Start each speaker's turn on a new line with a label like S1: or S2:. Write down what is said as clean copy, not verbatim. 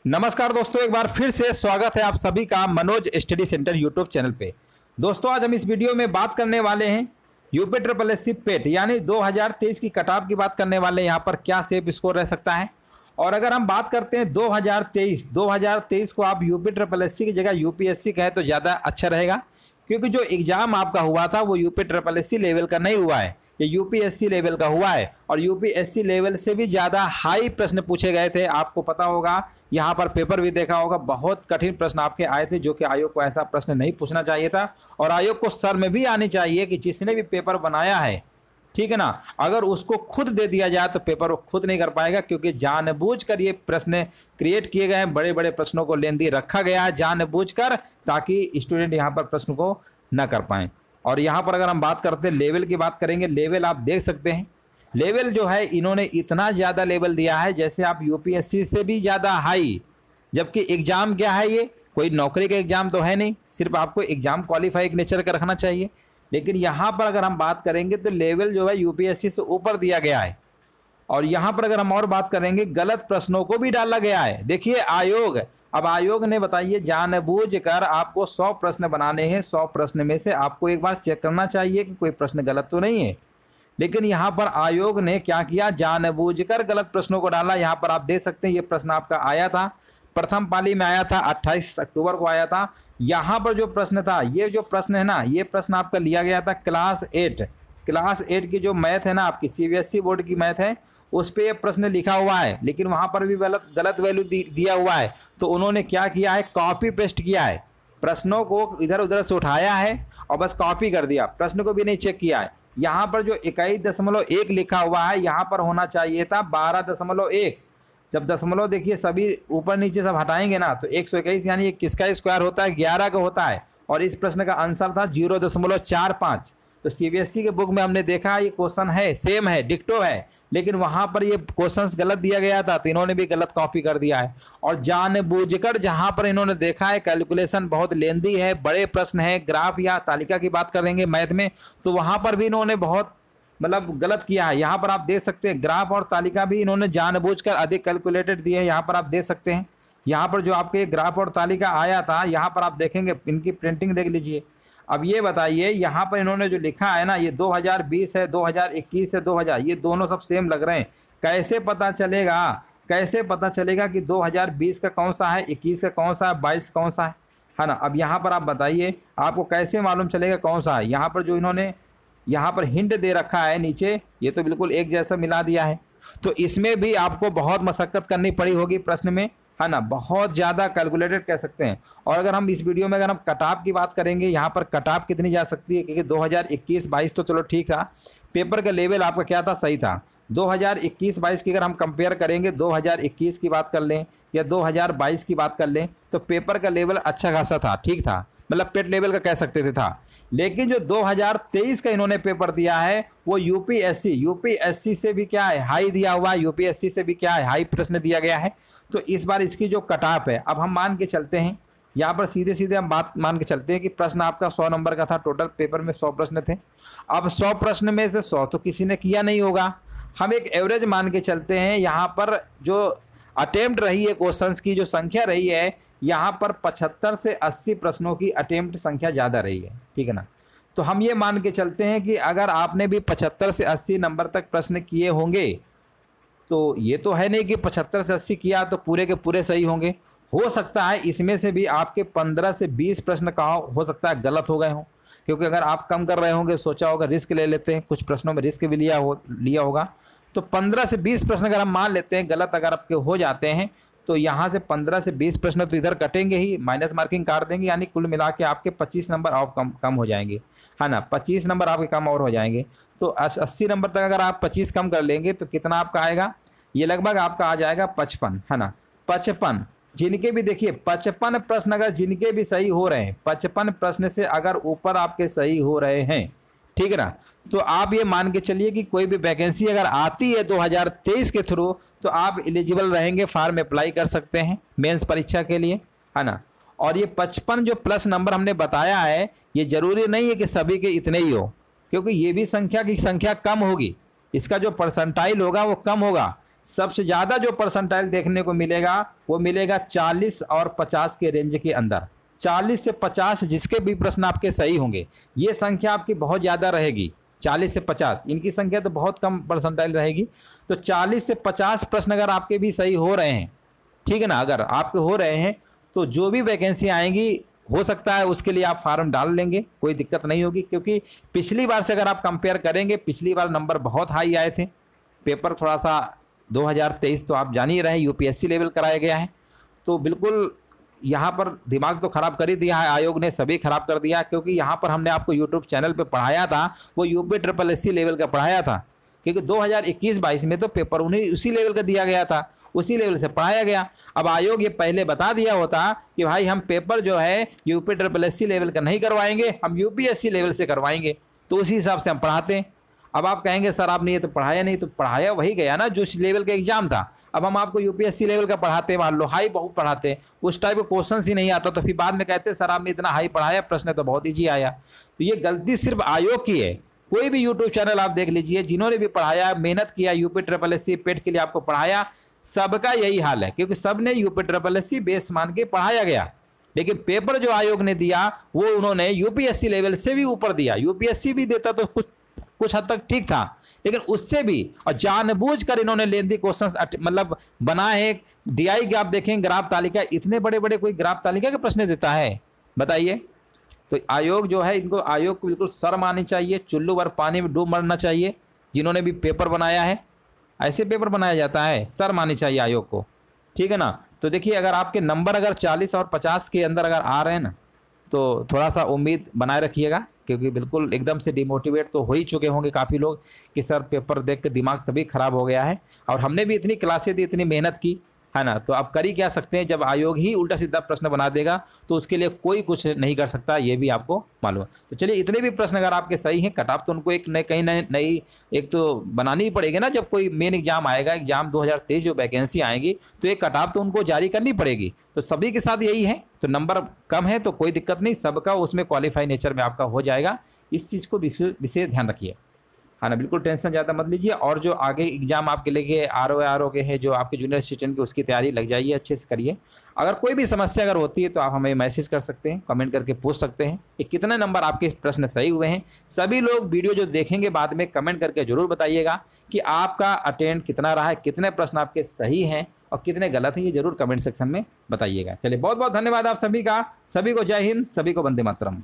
S1: नमस्कार दोस्तों, एक बार फिर से स्वागत है आप सभी का Manoj study centre YouTube channel पे। दोस्तों, आज हम इस वीडियो में बात करने वाले हैं यूपी ट्रिपल एस सी पेट यानी 2023 की कट ऑफ की बात करने वाले हैं। यहाँ पर क्या सेफ स्कोर रह सकता है। और अगर हम बात करते हैं 2023 को आप यूपी ट्रिपल एस सी की जगह यूपीएससी कहें तो ज़्यादा अच्छा रहेगा, क्योंकि जो एग्ज़ाम आपका हुआ था वो UP triple S C level का नहीं हुआ है, ये यूपीएससी लेवल का हुआ है। और यूपीएससी लेवल से भी ज़्यादा हाई प्रश्न पूछे गए थे। आपको पता होगा, यहाँ पर पेपर भी देखा होगा, बहुत कठिन प्रश्न आपके आए थे, जो कि आयोग को ऐसा प्रश्न नहीं पूछना चाहिए था। और आयोग को शर्म भी आनी चाहिए कि जिसने भी पेपर बनाया है, ठीक है ना, अगर उसको खुद दे दिया जाए तो पेपर वो खुद नहीं कर पाएगा, क्योंकि जानबूझकर ये प्रश्न क्रिएट किए गए हैं। बड़े बड़े प्रश्नों को लेंदी रखा गया है जानबूझकर, ताकि स्टूडेंट यहाँ पर प्रश्न को न कर पाएँ। और यहाँ पर अगर हम बात करते हैं लेवल की बात करेंगे, लेवल आप देख सकते हैं, लेवल जो है इन्होंने इतना ज़्यादा लेवल दिया है जैसे आप यूपीएससी से भी ज़्यादा हाई। जबकि एग्ज़ाम क्या है, ये कोई नौकरी का एग्ज़ाम तो है नहीं, सिर्फ आपको एग्ज़ाम क्वालिफाई नेचर का रखना चाहिए। लेकिन यहाँ पर अगर हम बात करेंगे तो लेवल जो है यूपीएससी से ऊपर दिया गया है। और यहाँ पर अगर हम और बात करेंगे, गलत प्रश्नों को भी डाला गया है। देखिए अब आयोग ने बताइए जानबूझकर आपको 100 प्रश्न बनाने हैं, 100 प्रश्न में से आपको एक बार चेक करना चाहिए कि कोई प्रश्न गलत तो नहीं है। लेकिन यहाँ पर आयोग ने क्या किया, जानबूझकर गलत प्रश्नों को डाला। यहाँ पर आप देख सकते हैं, ये प्रश्न आपका आया था, प्रथम पाली में आया था, 28 अक्टूबर को आया था। यहाँ पर जो प्रश्न था, ये जो प्रश्न है ना, ये प्रश्न आपका लिया गया था क्लास 8 की जो मैथ है ना, आपकी सीबीएसई बोर्ड की मैथ है, उस पर ये प्रश्न लिखा हुआ है। लेकिन वहाँ पर भी गलत वैल्यू दिया हुआ है। तो उन्होंने क्या किया है, कॉपी पेस्ट किया है, प्रश्नों को इधर उधर से उठाया है और बस कॉपी कर दिया, प्रश्न को भी नहीं चेक किया है। यहाँ पर जो 21.1 लिखा हुआ है, यहाँ पर होना चाहिए था 12.1। जब दशमलव देखिए सभी ऊपर नीचे सब हटाएंगे ना, तो 121 यानी किसका स्क्वायर होता है, 11 का होता है। और इस प्रश्न का आंसर था 0.45। तो सीबीएसई के बुक में हमने देखा ये क्वेश्चन है, सेम है, डिक्टो है, लेकिन वहाँ पर ये क्वेश्चंस गलत दिया गया था, तो इन्होंने भी गलत कॉपी कर दिया है। और जानबूझकर जहाँ पर इन्होंने देखा है कैलकुलेशन बहुत लेंदी है, बड़े प्रश्न है, ग्राफ या तालिका की बात करेंगे मैथ में, तो वहाँ पर भी इन्होंने बहुत गलत किया है। यहाँ पर आप देख सकते हैं, ग्राफ और तालिका भी इन्होंने जानबूझकर अधिक कैलकुलेटेड दिए हैं। यहाँ पर आप देख सकते हैं, यहाँ पर जो आपके ग्राफ और तालिका आया था, यहाँ पर आप देखेंगे, इनकी प्रिंटिंग देख लीजिए। अब ये बताइए, यहाँ पर इन्होंने जो लिखा है ना, ये 2020 है, 2021 है, 2000, ये दोनों सब सेम लग रहे हैं। कैसे पता चलेगा कि 2020 का कौन सा है, 21 का कौन सा है, 22 कौन सा है ना। अब यहाँ पर आप बताइए, आपको कैसे मालूम चलेगा कौन सा है। यहाँ पर जो इन्होंने यहाँ पर हिंट दे रखा है नीचे, ये तो बिल्कुल एक जैसा मिला दिया है। तो इसमें भी आपको बहुत मशक्कत करनी पड़ी होगी प्रश्न में, है ना, बहुत ज़्यादा कैलकुलेटेड कह सकते हैं। और अगर हम इस वीडियो में अगर हम कट ऑफ की बात करेंगे, यहाँ पर कट ऑफ कितनी जा सकती है, क्योंकि 2021-22 तो चलो ठीक था, पेपर का लेवल आपका क्या था, सही था। 2021-22 की अगर हम कंपेयर करेंगे, 2021 की बात कर लें या 2022 की बात कर लें, तो पेपर का लेवल अच्छा खासा था, ठीक था, पेट लेवल का कह सकते थे था। लेकिन जो 2023 का इन्होंने पेपर दिया है, वो यूपीएससी से भी क्या है, हाई दिया हुआ है, यूपीएससी से भी क्या है, हाई प्रश्न दिया गया है। तो इस बार इसकी जो कट ऑफ है, अब हम मान के चलते हैं, यहाँ पर सीधे हम बात मान के चलते हैं कि प्रश्न आपका 100 नंबर का था, टोटल पेपर में 100 प्रश्न थे। अब 100 प्रश्न में से 100 तो किसी ने किया नहीं होगा, हम एक एवरेज मान के चलते हैं। यहाँ पर जो अटेम्प्ट रही है, क्वेश्चंस की जो संख्या रही है, यहाँ पर 75 से 80 प्रश्नों की अटेम्प्ट संख्या ज़्यादा रही है, ठीक है ना। तो हम ये मान के चलते हैं कि अगर आपने भी 75 से 80 नंबर तक प्रश्न किए होंगे, तो ये तो है नहीं कि 75 से 80 किया तो पूरे के पूरे सही होंगे। हो सकता है इसमें से भी आपके 15 से 20 प्रश्न का हो सकता है गलत हो गए हों, क्योंकि अगर आप कम कर रहे होंगे, सोचा होगा रिस्क ले लेते हैं, कुछ प्रश्नों में रिस्क भी लिया होगा, तो 15 से 20 प्रश्न अगर हम मान लेते हैं गलत अगर आपके हो जाते हैं, तो यहाँ से 15 से 20 प्रश्न तो इधर कटेंगे ही, माइनस मार्किंग काट देंगे, यानी कुल मिला के आपके 25 नंबर और कम हो जाएंगे, है ना। 25 नंबर आपके कम और हो जाएंगे। तो 80 नंबर तक अगर आप 25 कम कर लेंगे तो कितना आपका आएगा, ये लगभग आपका आ जाएगा 55, है ना। 55 जिनके भी देखिए 55 प्रश्न अगर जिनके भी सही हो रहे हैं, 55 प्रश्न से अगर ऊपर आपके सही हो रहे हैं, ठीक है ना, तो आप ये मान के चलिए कि कोई भी वैकेंसी अगर आती है 2023 के थ्रू, तो आप एलिजिबल रहेंगे, फॉर्म अप्लाई कर सकते हैं मेंस परीक्षा के लिए, है ना। और ये 55 जो प्लस नंबर हमने बताया है, ये जरूरी नहीं है कि सभी के इतने ही हो, क्योंकि ये भी संख्या की संख्या कम होगी, इसका जो परसेंटाइल होगा वो कम होगा। सबसे ज़्यादा जो परसेंटाइल देखने को मिलेगा वो मिलेगा 40 और 50 के रेंज के अंदर। 40 से 50 जिसके भी प्रश्न आपके सही होंगे, ये संख्या आपकी बहुत ज़्यादा रहेगी। 40 से 50 इनकी संख्या तो बहुत कम परसेंटाइल रहेगी। तो 40 से 50 प्रश्न अगर आपके भी सही हो रहे हैं, ठीक है ना, अगर आपके हो रहे हैं तो जो भी वैकेंसी आएंगी हो सकता है उसके लिए आप फार्म डाल लेंगे, कोई दिक्कत नहीं होगी। क्योंकि पिछली बार से अगर आप कंपेयर करेंगे, पिछली बार नंबर बहुत हाई आए थे। पेपर थोड़ा सा 2023 तो आप जान ही रहे हैं यूपीएससी लेवल कराया गया है, तो बिल्कुल यहाँ पर दिमाग तो ख़राब कर ही दिया है आयोग ने, सभी ख़राब कर दिया। क्योंकि यहाँ पर हमने आपको यूट्यूब चैनल पे पढ़ाया था, वो UPSSC लेवल का पढ़ाया था। क्योंकि 2021-22 में तो पेपर उन्हीं उसी लेवल का दिया गया था, उसी लेवल से पढ़ाया गया। अब आयोग ये पहले बता दिया होता कि भाई हम पेपर जो है UPSSC लेवल का नहीं करवाएंगे, हम UPSC लेवल से करवाएंगे, तो उसी हिसाब से हम पढ़ाते हैं। अब आप कहेंगे सर आपने ये तो पढ़ाया नहीं, तो पढ़ाया वही गया ना जो लेवल का एग्जाम था। अब हम आपको UPSC लेवल का पढ़ाते हैं, मान लो हाई बहुत पढ़ाते हैं, उस टाइप के क्वेश्चन ही नहीं आता, तो फिर बाद में कहते हैं सर आपने इतना हाई पढ़ाया, प्रश्न तो बहुत ईजी आया। तो ये गलती सिर्फ आयोग की है। कोई भी यूट्यूब चैनल आप देख लीजिए, जिन्होंने भी पढ़ाया, मेहनत किया, UPSSC पेट के लिए आपको पढ़ाया, सबका यही हाल है। क्योंकि सब ने UPSSC बेस मान के पढ़ाया गया, लेकिन पेपर जो आयोग ने दिया वो उन्होंने UPSC लेवल से भी ऊपर दिया। UPSC भी देता तो कुछ हद तक ठीक था, लेकिन उससे भी और जानबूझकर इन्होंने लेंथी क्वेश्चंस मतलब बनाए हैं। DI के आप देखें ग्राफ तालिका, इतने बड़े बड़े कोई ग्राफ तालिका के प्रश्न देता है, बताइए। तो आयोग जो है, इनको आयोग को बिल्कुल शर्म आनी चाहिए, चुल्लू भर पानी में डूब मरना चाहिए। जिन्होंने भी पेपर बनाया है, ऐसे पेपर बनाया जाता है, शर्म आनी चाहिए आयोग को, ठीक है ना। तो देखिए अगर आपके नंबर अगर 40 और 50 के अंदर अगर आ रहे हैं ना, तो थोड़ा सा उम्मीद बनाए रखिएगा। क्योंकि बिल्कुल एकदम से डिमोटिवेट तो हो ही चुके होंगे काफ़ी लोग कि सर पेपर देख के दिमाग सभी खराब हो गया है, और हमने भी इतनी क्लासें दी, इतनी मेहनत की है ना। तो आप कर ही क्या सकते हैं, जब आयोग ही उल्टा सीधा प्रश्न बना देगा तो उसके लिए कोई कुछ नहीं कर सकता, ये भी आपको मालूम है। तो चलिए इतने भी प्रश्न अगर आपके सही हैं, कट ऑफ तो उनको एक नए कहीं नई एक तो बनानी ही पड़ेगी ना। जब कोई मेन एग्जाम आएगा, एग्जाम 2023 जो वैकेंसी आएंगी, तो एक कट ऑफ तो उनको जारी करनी पड़ेगी। तो सभी के साथ यही है। तो नंबर कम है तो कोई दिक्कत नहीं, सबका उसमें क्वालिफाई नेचर में आपका हो जाएगा। इस चीज़ को विशेष ध्यान रखिए, हाँ ना, बिल्कुल टेंशन ज़्यादा मत लीजिए। और जो आगे एग्जाम आपके लेके RO के हैं, जो आपके जूनियर असिस्टेंट की, उसकी तैयारी लग जाइए, अच्छे से करिए। अगर कोई भी समस्या अगर होती है तो आप हमें मैसेज कर सकते हैं, कमेंट करके पूछ सकते हैं कि कितने नंबर आपके प्रश्न सही हुए हैं। सभी लोग वीडियो जो देखेंगे बाद में कमेंट करके ज़रूर बताइएगा कि आपका अटेंड कितना रहा है, कितने प्रश्न आपके सही हैं और कितने गलत हैं, ये जरूर कमेंट सेक्शन में बताइएगा। चलिए बहुत बहुत धन्यवाद आप सभी का, सभी को जय हिंद, सभी को वंदे मातरम।